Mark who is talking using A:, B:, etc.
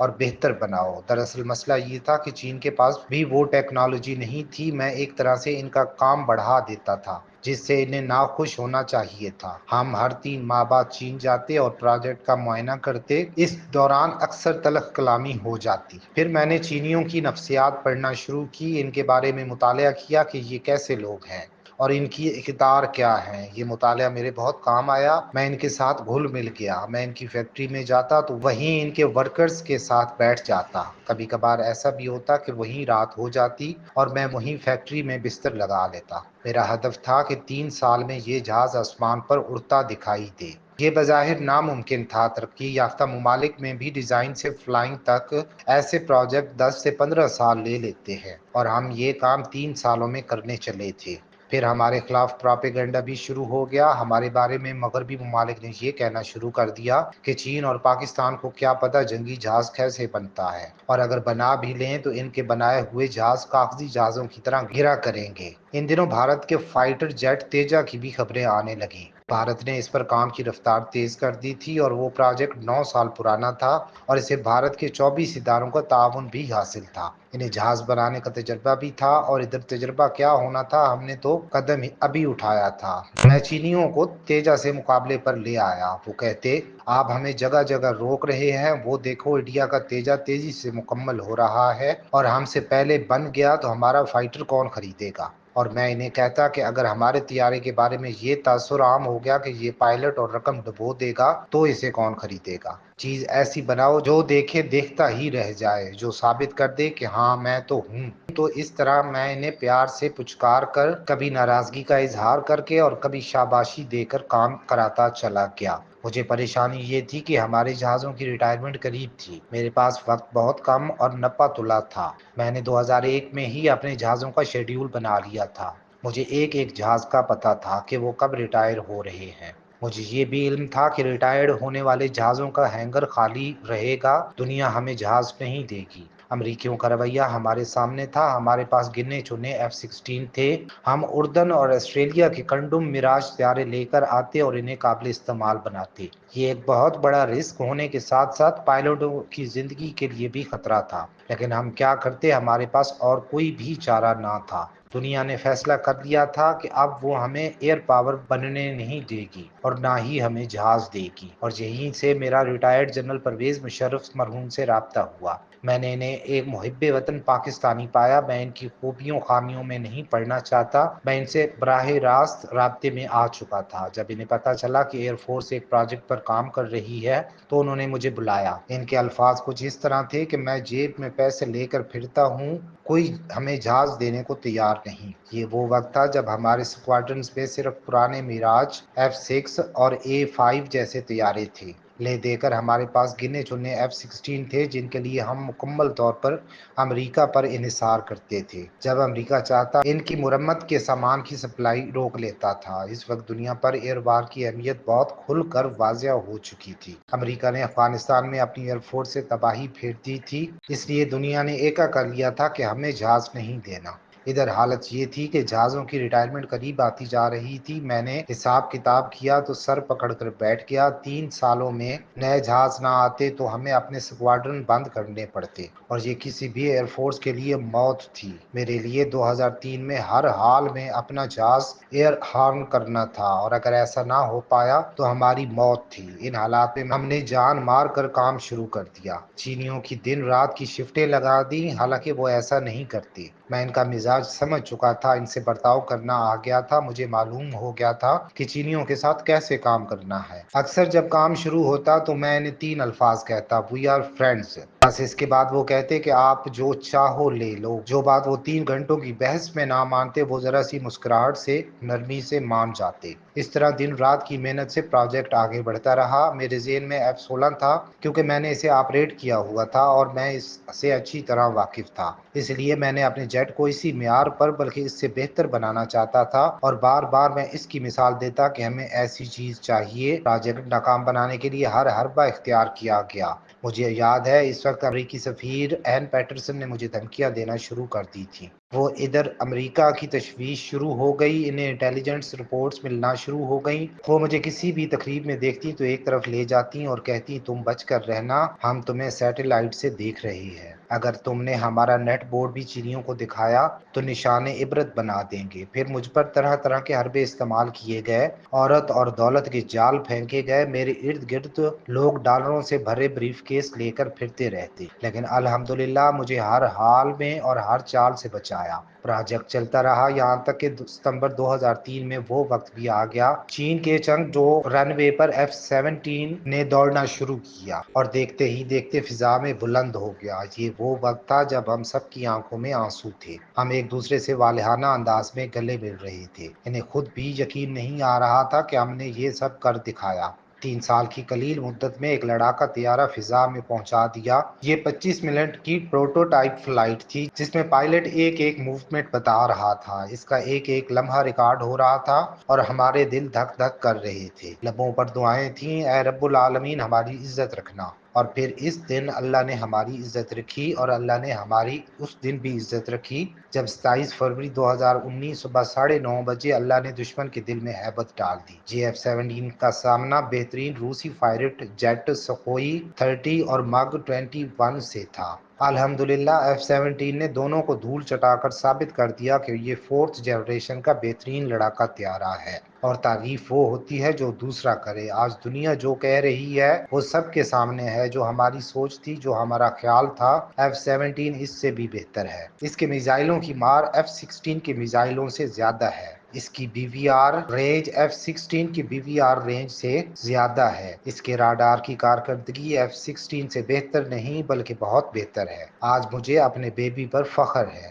A: اور بہتر بناؤ۔ دراصل مسئلہ یہ تھا کہ چین کے پاس بھی وہ ٹیکنالوجی نہیں تھی۔ میں ایک طرح سے ان کا کام بڑھا دیتا تھا جس سے انہیں ناخوش ہونا چاہیے تھا۔ ہم ہر 3 ماہ بعد چین جاتے اور پروجیکٹ کا معائنہ کرتے۔ اس دوران اکثر تلخ کلامی ہو جاتی۔ پھر میں نے چینیوں کی نفسیات پڑھنا شروع کی، ان کے بارے میں مطالعہ کیا کہ یہ کیسے لوگ ہیں اور ان کی اقدار کیا ہیں۔ یہ مطالعہ میرے بہت کام آیا۔ میں ان کے ساتھ گھل مل گیا۔ میں ان کی فیکٹری میں جاتا تو وہیں ان کے ورکرز کے ساتھ بیٹھ جاتا۔ کبھی کبھار ایسا بھی ہوتا کہ وہیں رات ہو جاتی اور میں وہیں فیکٹری میں بستر لگا لیتا۔ میرا ہدف تھا کہ 3 سال میں یہ جہاز آسمان پر اڑتا دکھائی دے۔ یہ بظاہر ناممکن تھا۔ ترقی یافتہ ممالک میں بھی ڈیزائن سے فلائنگ تک ایسے پروجیکٹ 10 سے 15 سال لے لیتے ہیں، اور ہم یہ کام 3 سالوں میں کرنے چلے تھے۔ پھر ہمارے خلاف پراپیگنڈا بھی شروع ہو گیا۔ ہمارے بارے میں مغربی ممالک نے یہ کہنا شروع کر دیا کہ چین اور پاکستان کو کیا پتہ جنگی جہاز کیسے بنتا ہے، اور اگر بنا بھی لیں تو ان کے بنائے ہوئے جہاز کاغذی جہازوں کی طرح گرا کریں گے۔ ان دنوں بھارت کے فائٹر جیٹ تیجا کی بھی خبریں آنے لگیں۔ بھارت نے اس پر کام کی رفتار تیز کر دی تھی، اور وہ پروجیکٹ 9 سال پرانا تھا اور اسے بھارت کے 24 اداروں کا تعاون بھی حاصل تھا۔ انہیں جہاز بنانے کا تجربہ بھی تھا، اور ادھر تجربہ کیا ہونا تھا، ہم نے تو قدم ابھی اٹھایا تھا۔ میں چینیوں کو تیجا سے مقابلے پر لے آیا۔ وہ کہتے، آپ ہمیں جگہ جگہ روک رہے ہیں، وہ دیکھو انڈیا کا تیجا تیزی سے مکمل ہو رہا ہے، اور ہم سے پہلے بن گیا تو ہمارا فائٹر کون خریدے گا؟ اور میں انہیں کہتا کہ اگر ہمارے طیارے کے بارے میں یہ تاثر عام ہو گیا کہ یہ پائلٹ اور رقم ڈبو دے گا تو اسے کون خریدے گا؟ چیز ایسی بناؤ جو دیکھے دیکھتا ہی رہ جائے، جو ثابت کر دے کہ ہاں میں تو ہوں۔ تو اس طرح میں انہیں پیار سے پچکار کر، کبھی ناراضگی کا اظہار کر کے اور کبھی شاباشی دے کر کام کراتا چلا گیا۔ مجھے پریشانی یہ تھی کہ ہمارے جہازوں کی ریٹائرمنٹ قریب تھی۔ میرے پاس وقت بہت کم اور نپا تلا تھا۔ میں نے 2001 میں ہی اپنے جہازوں کا شیڈیول بنا لیا تھا۔ مجھے ایک ایک جہاز کا پتہ تھا کہ وہ کب ریٹائر ہو رہے ہیں۔ مجھے یہ بھی علم تھا کہ ریٹائرڈ ہونے والے جہازوں کا ہینگر خالی رہے گا، دنیا ہمیں جہاز نہیں دے گی۔ امریکیوں کا رویہ ہمارے سامنے تھا۔ ہمارے پاس گنے چنے F-16 تھے۔ ہم اردن اور آسٹریلیا کے کنڈم میراج طیارے لے کر آتے اور انہیں قابل استعمال بناتے۔ یہ ایک بہت بڑا رسک ہونے کے ساتھ ساتھ پائلٹوں کی زندگی کے لیے بھی خطرہ تھا، لیکن ہم کیا کرتے، ہمارے پاس اور کوئی بھی چارہ نہ تھا۔ دنیا نے فیصلہ کر لیا تھا کہ اب وہ ہمیں ایئر پاور بننے نہیں دے گی اور نہ ہی ہمیں جہاز دے گی، اور یہیں سے میرا ریٹائرڈ جنرل پرویز مشرف مرحوم سے رابطہ ہوا۔ میں نے انہیں ایک محب وطن پاکستانی پایا۔ میں ان کی خوبیوں خامیوں میں نہیں پڑنا چاہتا، میں ان سے براہ راست رابطے میں آ چکا تھا۔ جب انہیں پتا چلا کہ ایئر فورس ایک پروجیکٹ پر کام کر رہی ہے تو انہوں نے مجھے بلایا۔ ان کے الفاظ کچھ اس طرح تھے کہ میں جیب میں پیسے لے کر پھرتا ہوں، کوئی ہمیں جہاز دینے کو تیار نہیں۔ یہ وہ وقت تھا جب ہمارے سکواڈرنز میں صرف پرانے میراج F-6 اور A-5 جیسے طیارے تھے۔ لے دے کر ہمارے پاس گنے چنے F-16 تھے جن کے لیے ہم مکمل طور پر امریکہ پر انحصار کرتے تھے۔ جب امریکہ چاہتا ان کی مرمت کے سامان کی سپلائی روک لیتا تھا۔ اس وقت دنیا پر ایئر وار کی اہمیت بہت کھل کر واضح ہو چکی تھی۔ امریکہ نے افغانستان میں اپنی ایئر فورس سے تباہی پھیر دی تھی، اس لیے دنیا نے ایکا کر لیا تھا کہ ہمیں جہاز نہیں دینا۔ ادھر حالت یہ تھی کہ جہازوں کی ریٹائرمنٹ قریب آتی جا رہی تھی۔ میں نے حساب کتاب کیا تو سر پکڑ کر بیٹھ گیا۔ 3 سالوں میں نئے جہاز نہ آتے تو ہمیں اپنے سکواڈرن بند کرنے پڑتے، اور یہ کسی بھی ایئر فورس کے لیے موت تھی۔ میرے لیے 2003 میں ہر حال میں اپنا جہاز ایئر ہارن کرنا تھا، اور اگر ایسا نہ ہو پایا تو ہماری موت تھی۔ ان حالات میں ہم نے جان مار کر کام شروع کر دیا۔ چینیوں کی دن رات کی شفٹیں لگا دی، حالانکہ وہ ایسا نہیں کرتے۔ میں ان کا مزاج سمجھ چکا تھا، ان سے برتاؤ کرنا آ گیا تھا۔ مجھے معلوم ہو گیا تھا کہ چینیوں کے ساتھ کیسے کام کرنا ہے۔ اکثر جب کام شروع ہوتا تو میں انہیں 3 الفاظ کہتا: "وی آر فرینڈز"۔ بس اس کے بعد وہ کہتے کہ آپ جو چاہو لے لو۔ جو بات وہ 3 گھنٹوں کی بحث میں نہ مانتے وہ ذرا سی مسکراہٹ سے نرمی سے مان جاتے۔ اس طرح دن رات کی محنت سے پروجیکٹ آگے بڑھتا رہا۔ میرے ذہن میں F-16 تھا کیونکہ میں نے اسے آپریٹ کیا ہوا تھا اور میں اس سے اچھی طرح واقف تھا۔ اس لیے میں نے اپنے جیٹ کو اسی معیار پر بلکہ اس سے بہتر بنانا چاہتا تھا، اور بار بار میں اس کی مثال دیتا کہ ہمیں ایسی چیز چاہیے۔ پروجیکٹ ناکام بنانے کے لیے ہر حربہ اختیار کیا گیا۔ مجھے یاد ہے اس وقت امریکی سفیر این پیٹرسن نے مجھے دھمکیاں دینا شروع کر دی تھیں۔ وہ ادھر امریکہ کی تشویش شروع ہو گئی، انہیں انٹیلیجنس رپورٹس ملنا شروع ہو گئیں۔ وہ مجھے کسی بھی تقریب میں دیکھتی تو ایک طرف لے جاتی اور کہتی تم بچ کر رہنا، ہم تمہیں سیٹلائٹ سے دیکھ رہی ہے، اگر تم نے ہمارا نیٹ بورڈ بھی چڑیوں کو دکھایا تو نشان عبرت بنا دیں گے۔ پھر مجھ پر طرح طرح کے حربے استعمال کیے گئے، عورت اور دولت کے جال پھینکے گئے، میرے ارد گرد لوگ ڈالروں سے بھرے بریف کیس لے کر پھرتے رہتے، لیکن الحمدللہ مجھے ہر حال میں اور ہر چال سے بچایا۔ پروجیکٹ چلتا رہا یہاں تک کہ ستمبر 2003 میں وہ وقت بھی آ گیا، چین کے چنگ جو رن وے پر F-17 نے دوڑنا شروع کیا اور دیکھتے ہی دیکھتے فضا میں بلند ہو گیا۔ یہ وہ وقت تھا جب ہم سب کی آنکھوں میں آنسو تھے، ہم ایک دوسرے سے والہانہ انداز میں گلے مل رہے تھے، انہیں خود بھی یقین نہیں آ رہا تھا کہ ہم نے یہ سب کر دکھایا۔ 3 سال کی قلیل مدت میں ایک لڑاکا طیارہ فضا میں پہنچا دیا۔ یہ 25 منٹ کی پروٹوٹائپ فلائٹ تھی جس میں پائلٹ ایک ایک موومنٹ بتا رہا تھا، اس کا ایک ایک لمحہ ریکارڈ ہو رہا تھا اور ہمارے دل دھک دھک کر رہے تھے۔ لبوں پر دعائیں تھیں، اے رب العالمین ہماری عزت رکھنا۔ اور پھر اس دن اللہ نے ہماری عزت رکھی، اور اللہ نے ہماری اس دن بھی عزت رکھی جب 27 فروری 2019 صبح 9:30 بجے اللہ نے دشمن کے دل میں ہیبت ڈال دی۔ F-17 کا سامنا بہترین روسی فائٹر جیٹ سخوئی 30 اور MiG 21 سے تھا۔ الحمدللہ F-17 نے دونوں کو دھول چٹا کر ثابت کر دیا کہ یہ 4th جنریشن کا بہترین لڑاکا طیارہ ہے، اور تعریف وہ ہوتی ہے جو دوسرا کرے۔ آج دنیا جو کہہ رہی ہے وہ سب کے سامنے ہے، جو ہماری سوچ تھی، جو ہمارا خیال تھا، F-17 اس سے بھی بہتر ہے۔ اس کے میزائلوں کی مار F-16 کے میزائلوں سے زیادہ ہے، اس کی BVR رینج F-16 کی BVR رینج سے زیادہ ہے، اس کے راڈار کی کارکردگی F-16 سے بہتر نہیں بلکہ بہت بہتر ہے۔ آج مجھے اپنے بیبی پر فخر ہے۔